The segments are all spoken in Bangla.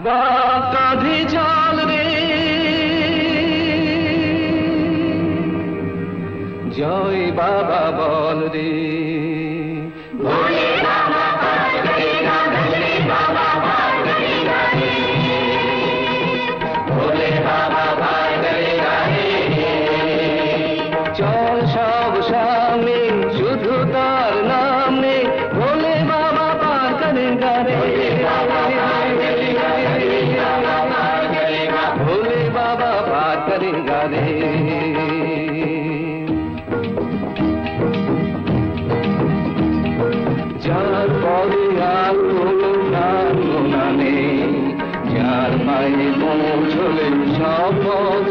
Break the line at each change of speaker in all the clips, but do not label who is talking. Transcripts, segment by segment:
কাঁধে জল রে জয় বাবা বল রে ভোলে বাবা পার করে না ভোলে বাবা পার করে না রে ভোলে বাবা পার করে না রে চল সব সামনে শুধু তার নামে ভোলে বাবা পার করে না রে ভোলে বাবা পার করে না রে যার পরে আর কোনো কামনা নেই যার পায়ে পৌঁছলে সব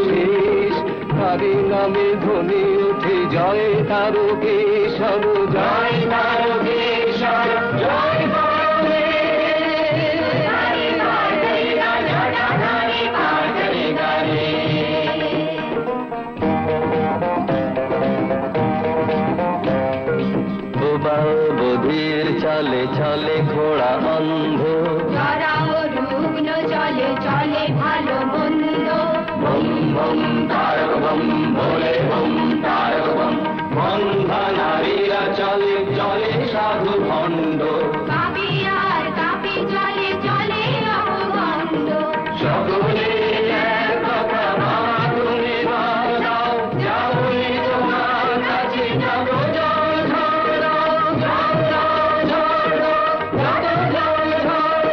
শেষ তারি নামে ধ্বনি উঠে জয় তারকেশ্বর জয় তারকেশ্বর জয় বধির চলে চলে ঘোড়া অন্ধ
রুগ্ন চলে চলে ভালো মন্দ
বম বম তারক বম ভোলে বম তারক বম বন্ধা নারীরা চলে চলে সাধু ভণ্ড
কাপি আর কাপি চলে চলে অপভণ্ড
সকলে এক কথা বাবা তুমি বল দাও যাবই তোমার কাছে যাব জল ঝড় দাও জল দাও ঝড় দাও যত জল ঝড়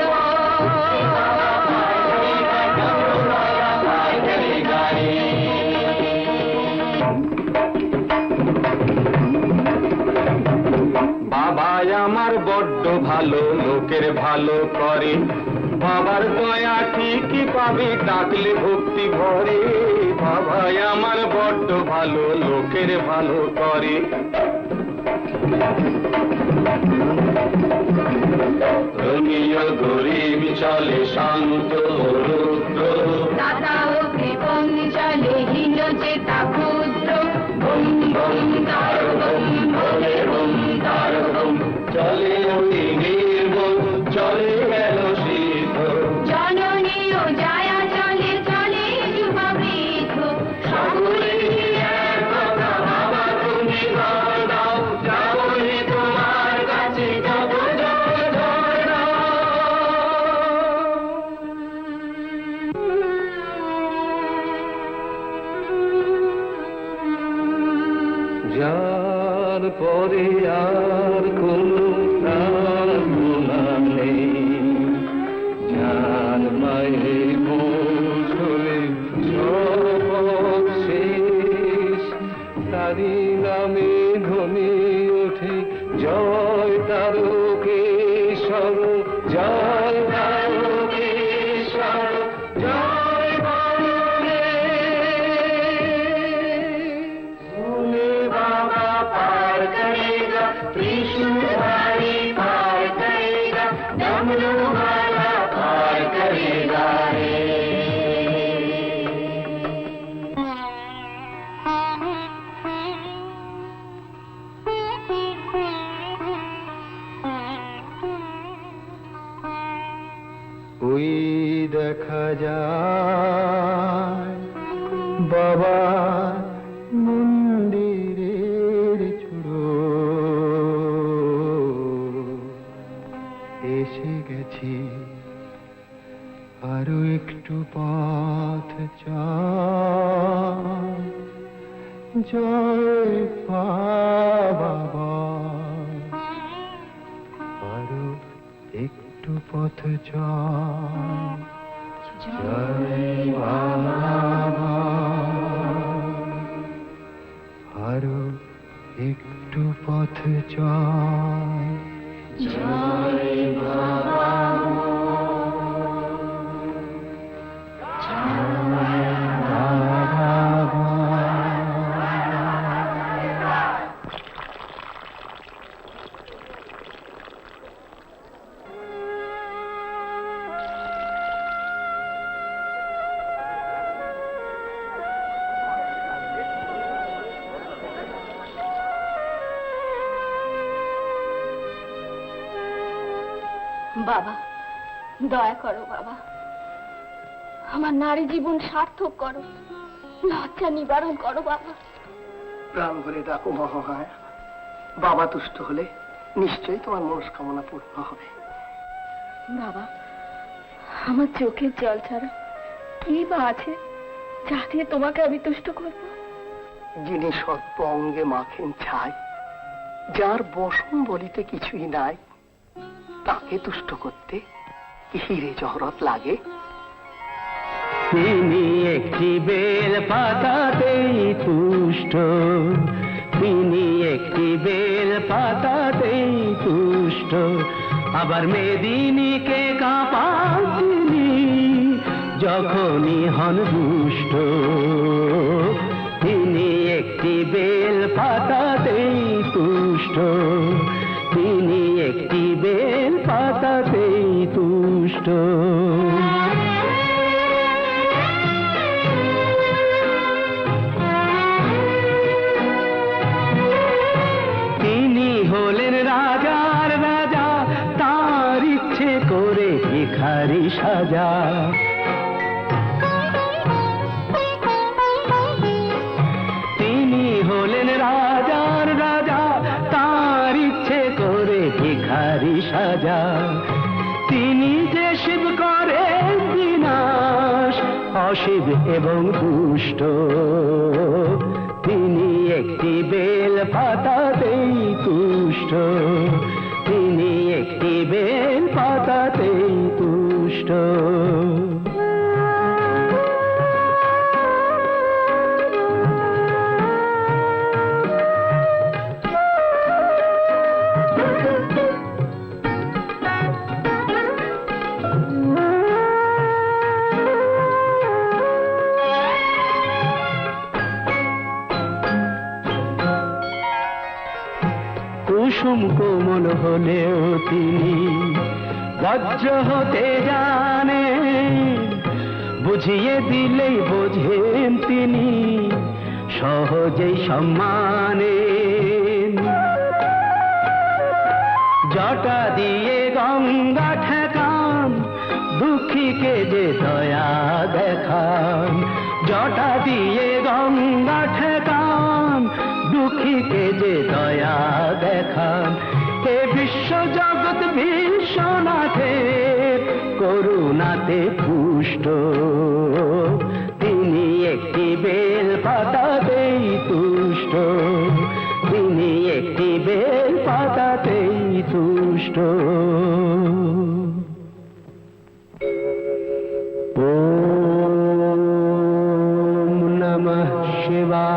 বাবা আমার বড্ড ভালো লোকের ভালো করে বাবার দয়া ঠিকই পাবি ডাকলে ভক্তি ভরে বাবা আমার বড্ড ভালো লোকের ভালো করে রঙিয় গরিব চলে শান্ত রুদ্র
দাতা ও কৃপণ চলে হীন চেতা ক্ষুদ্র
বম বম তারক বম ভোলে বম তারক বম চলে অতি নির্মল চলে গেল সিদ্ধ
জননী ও জায়া চলে চলে যুব বৃদ্ধ
সকলে এক কথা বাবা তুমি বল দাও যাবই তোমার কাছে যত জল ঝড় দাও যার পরে আর কোনো কামনা নেই যার মায়ে পৌঁছলে সব শেষ তারি নামে ধ্বনি ওঠে জয় তারকেশ্বর জয় তারকেশ্বর জয় বন্দে ভোলে बाबा पार करेगा त्रिशूलधारी पार करेगा डमरू वाला पार करेगा रे ওই দেখা যায় বাবা মন্দিরের চূড়ো এসে গেছি আরো একটু পথ জয় বাবা আরো একটু পথ জয় বাবা আরো একটু পথ জয় বাবা
বাবা দয়া করো বাবা আমার নারী জীবন সার্থক করো, লজ্জা নিবারণ করো বাবা।
প্রাণ ভরে ডাকো মহামায়া। বাবা তুষ্ট হলে নিশ্চয়ই তোমার মনস্কামনা পূর্ণ হবে।
বাবা, আমার চোখের জল ছাড়া কি বা আছে যা দিয়ে তোমাকে আমি তুষ্ট করব?
যিনি সর্প অঙ্গে মাখেন ছাই, যার বসন বলিতে কিছুই নাই, তাকে তুষ্ট করতে কি হিরে জহরত লাগে?
তিনি একটি বেল পাতাতেই তুষ্ট, তিনি একটি বেল পাতাতেই তুষ্ট, আবার মেদিনীকে কাঁপান তিনি যখনই হন দুষ্ট। তিনি একটি বেল পাতাতেই তুষ্ট, তিনি একটি বেল পাতাতেই তুষ্ট। তিনি হলেন রাজার রাজা, তার ইচ্ছে করে ভিখারি সাজা। তিনি হলেন রাজার রাজা, তার ইচ্ছে করে ভিখারি সাজা। তিনি যে শিব করে বিনাশ, অশিব এবং দুষ্ট। তিনি একটি বেল পাতাতেই তুষ্ট, তিনি একটি বেল পাতাতেই তুষ্ট। কুসুম কোমল হলেও তিনি বজ্র হতে জানেন, বুঝিয়ে দিলেই বোঝেন তিনি সহজেই সম্মানেন। জটা দিয়ে গঙ্গা ঠেকান, দুঃখীকে যে দয়া দেখান। জটা দিয়ে গঙ্গা ঠেকান, দুঃখীকে যে দয়া দেখান। এ বিশ্ব জগৎ বিশ্বনাথের করুণাতে পুষ্ট। তিনি একটি বেল পাতাতেই তুষ্ট, তিনি একটি বেল পাতাতেই তুষ্ট। ওম নমঃ শিবায়।